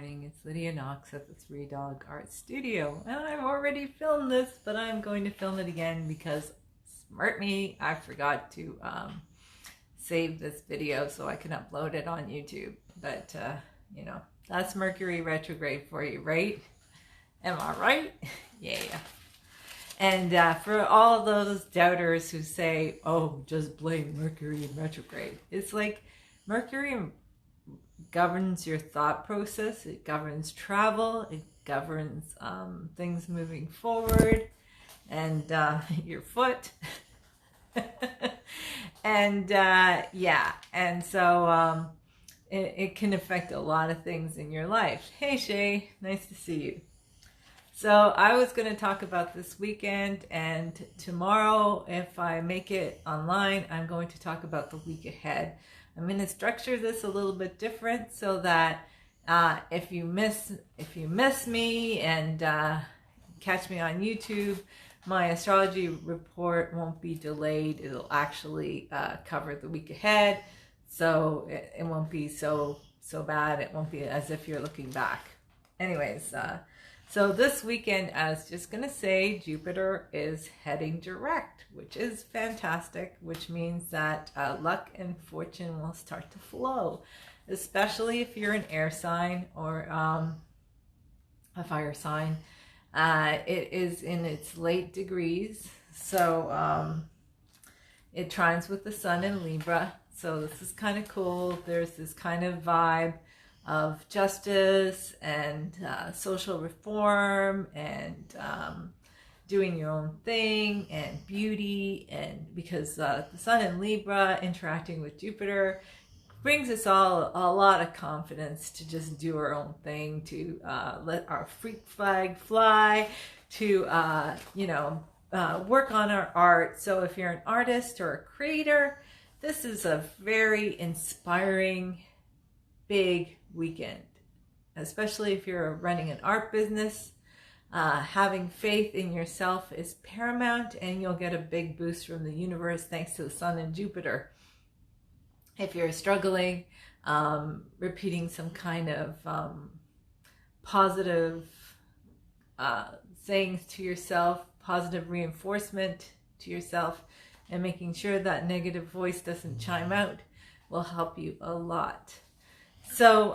morning. It's Lydia Knox at the Three Dog Art Studio. And I've already filmed this, but I'm going to film it again because, smart me, I forgot to save this video so I can upload it on YouTube. But, you know, that's Mercury retrograde for you, right? Am I right? Yeah. And for all those doubters who say, oh, just blame Mercury in retrograde. It's like Mercury governs your thought process. It governs travel. It governs things moving forward. And your foot. And yeah. And so it can affect a lot of things in your life. Hey, Shay. Nice to see you. So I was going to talk about this weekend, and tomorrow, if I make it online, I'm going to talk about the week ahead. I'm going to structure this a little bit different so that if you miss me and catch me on YouTube, my astrology report won't be delayed. It'll actually cover the week ahead, so it won't be so bad. It won't be as if you're looking back. Anyways. So this weekend, I was just going to say Jupiter is heading direct, which is fantastic, which means that luck and fortune will start to flow, especially if you're an air sign or a fire sign. It is in its late degrees, so it trines with the sun in Libra, so this is kind of cool. There's this kind of vibe of justice and social reform and doing your own thing and beauty, and because the sun in Libra interacting with Jupiter brings us all a lot of confidence to just do our own thing, to let our freak flag fly, to work on our art. So if you're an artist or a creator, this is a very inspiring big weekend, especially if you're running an art business. Having faith in yourself is paramount, and you'll get a big boost from the universe thanks to the sun and Jupiter. If you're struggling, repeating some kind of positive sayings to yourself, positive reinforcement to yourself, and making sure that negative voice doesn't chime out will help you a lot. So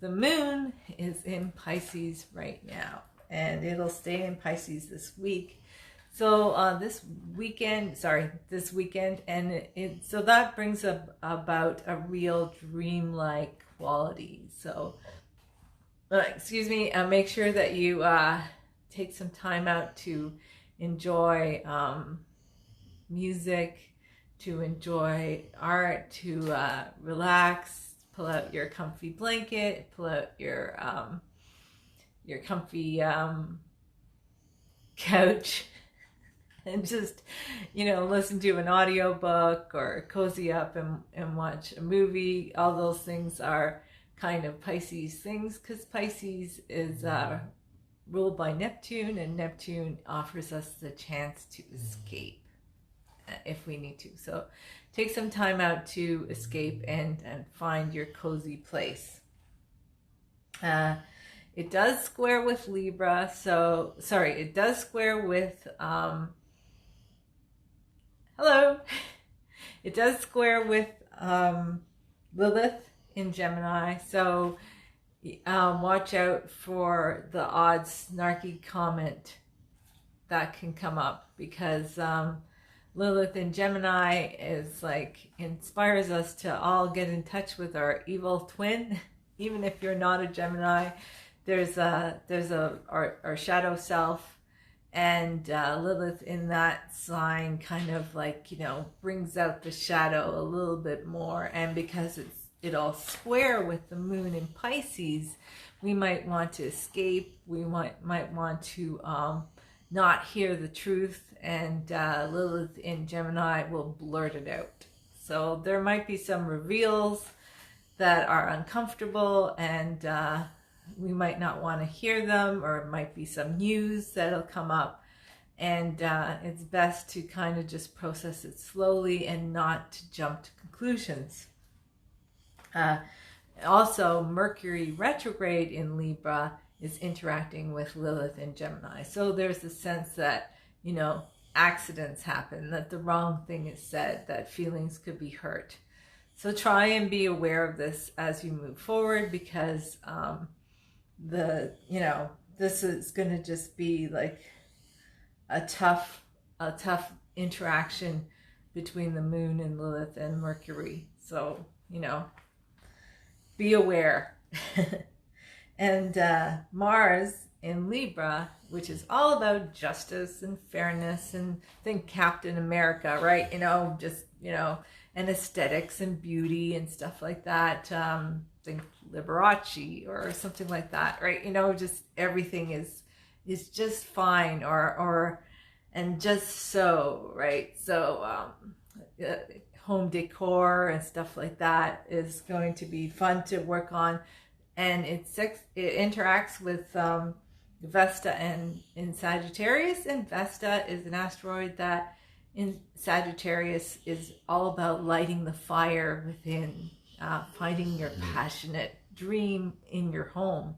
the moon is in Pisces right now, and it'll stay in Pisces this week. So this weekend, and so that brings up about a real dream-like quality. So, make sure that you take some time out to enjoy music, to enjoy art, to relax. Pull out your comfy blanket, pull out your comfy couch, and just, listen to an audiobook or cozy up and watch a movie. All those things are kind of Pisces things, because Pisces is ruled by Neptune, and Neptune offers us the chance to escape if we need to. So take some time out to escape and find your cozy place. It does square with Libra, it does square with it does square with Lilith in Gemini, so watch out for the odd snarky comment that can come up, because Lilith in Gemini is inspires us to all get in touch with our evil twin. Even if you're not a Gemini, there's our shadow self, and Lilith in that sign kind of brings out the shadow a little bit more. And because it all square with the moon in Pisces, we might want to escape. We might want to not hear the truth, and Lilith in Gemini will blurt it out. So there might be some reveals that are uncomfortable, and we might not want to hear them, or it might be some news that'll come up, and it's best to kind of just process it slowly and not to jump to conclusions. Also, Mercury retrograde in Libra is interacting with Lilith in Gemini. So there's a sense that, you know, accidents happen, that the wrong thing is said, that feelings could be hurt. So try and be aware of this as you move forward, because this is going to just be like a tough interaction between the moon and Lilith and Mercury. So, you know, be aware. And Mars in Libra, which is all about justice and fairness, and think Captain America, right? You know, just, you know, and aesthetics and beauty and stuff like that. Think Liberace or something like that, right? You know, just everything is just fine, or and just so, right? So home decor and stuff like that is going to be fun to work on. And it interacts with Vesta and in Sagittarius. And Vesta is an asteroid that in Sagittarius is all about lighting the fire within, finding your passionate dream in your home.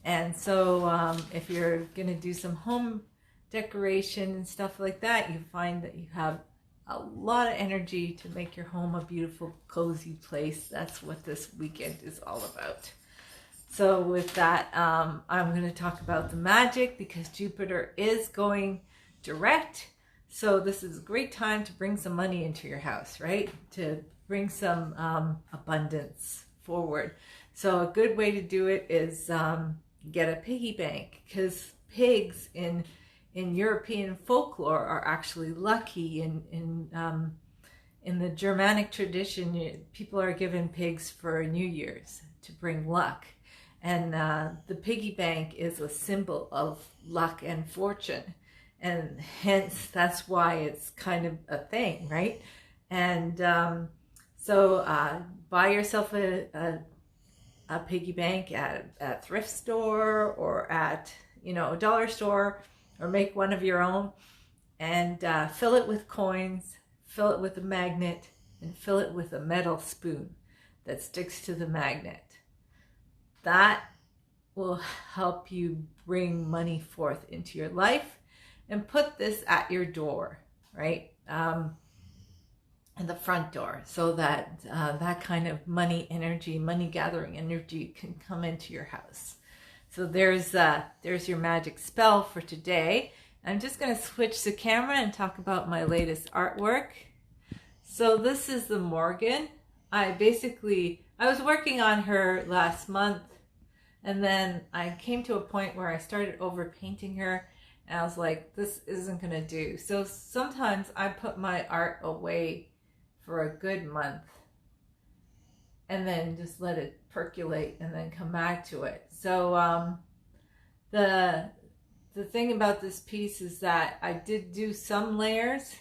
And so if you're going to do some home decoration and stuff like that, you find that you have a lot of energy to make your home a beautiful, cozy place. That's what this weekend is all about. So with that, I'm going to talk about the magic, because Jupiter is going direct. So this is a great time to bring some money into your house, right? To bring some abundance forward. So a good way to do it is get a piggy bank, because pigs in European folklore are actually lucky. In the Germanic tradition, people are given pigs for New Year's to bring luck. And the piggy bank is a symbol of luck and fortune. And hence, that's why it's kind of a thing, right? And so buy yourself a piggy bank at a thrift store, or at, you know, a dollar store, or make one of your own, and fill it with coins, fill it with a magnet, and fill it with a metal spoon that sticks to the magnet. That will help you bring money forth into your life. And put this at your door, right? In the front door, so that that kind of money energy, money gathering energy can come into your house. So there's your magic spell for today. I'm just going to switch the camera and talk about my latest artwork. So this is the Morgan. I was working on her last month, and then I came to a point where I started overpainting her, and I was like, this isn't going to do. So sometimes I put my art away for a good month, and then just let it percolate and then come back to it. So the thing about this piece is that I did do some layers.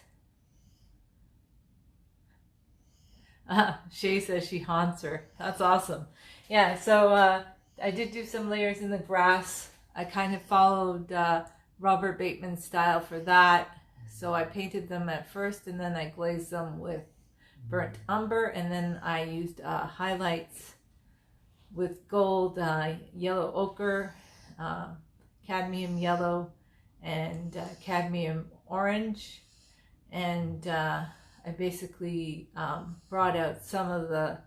Shay says she haunts her. That's awesome. Yeah, so I did do some layers in the grass. I kind of followed Robert Bateman's style for that. So I painted them at first, and then I glazed them with burnt umber, and then I used highlights with gold, yellow ochre, cadmium yellow, and cadmium orange. And I basically brought out some of the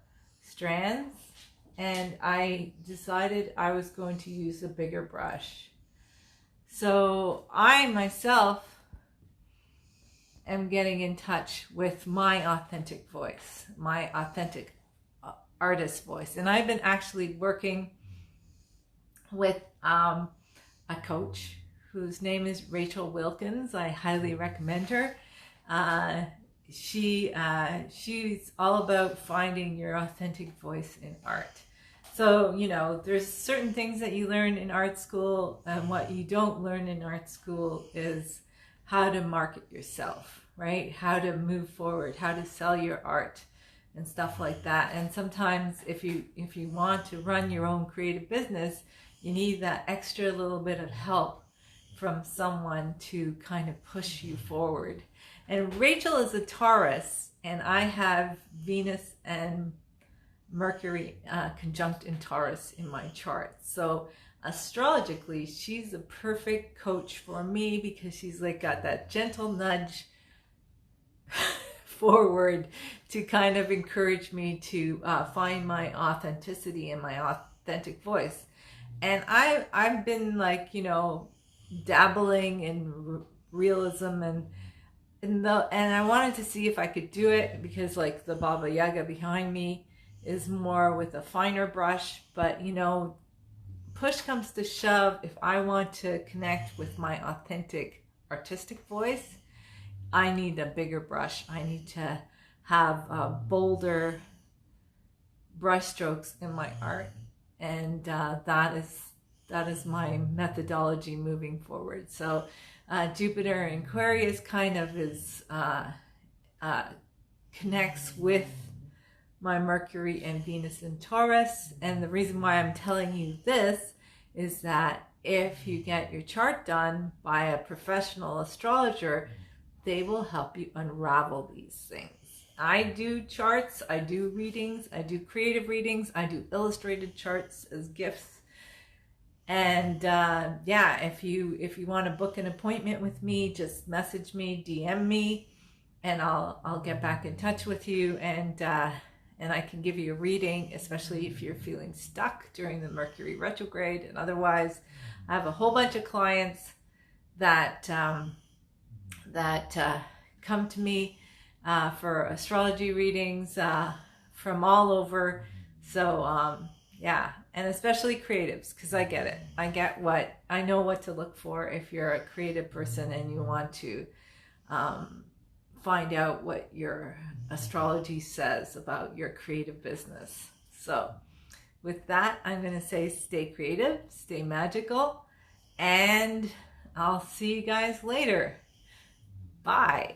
strands, and I decided I was going to use a bigger brush. So I myself am getting in touch with my authentic voice, my authentic artist voice. And I've been actually working with a coach whose name is Rachel Wilkins. I highly recommend her. She's all about finding your authentic voice in art. So, you know, there's certain things that you learn in art school, and what you don't learn in art school is how to market yourself, right? How to move forward, how to sell your art and stuff like that. And sometimes if you want to run your own creative business, you need that extra little bit of help from someone to kind of push you forward. And Rachel is a Taurus, and I have Venus and Mercury conjunct in Taurus in my chart. So astrologically, she's a perfect coach for me because she's like got that gentle nudge forward to kind of encourage me to find my authenticity and my authentic voice. And I've been like, you know, dabbling in realism and I wanted to see if I could do it because like the Baba Yaga behind me is more with a finer brush, but you know, push comes to shove, if I want to connect with my authentic artistic voice, I need a bigger brush. I need to have bolder brush strokes in my art, and that is my methodology moving forward. So Jupiter in Aquarius kind of is connects with my Mercury and Venus in Taurus. And the reason why I'm telling you this is that if you get your chart done by a professional astrologer, they will help you unravel these things. I do charts, I do readings, I do creative readings, I do illustrated charts as gifts. And yeah, if you want to book an appointment with me, just message me, DM me, and I'll get back in touch with you, and I can give you a reading, especially if you're feeling stuck during the Mercury retrograde. And otherwise, I have a whole bunch of clients that come to me for astrology readings from all over. So yeah, and especially creatives, because I get it. I know what to look for if you're a creative person and you want to find out what your astrology says about your creative business. So with that, I'm going to say stay creative, stay magical, and I'll see you guys later. Bye.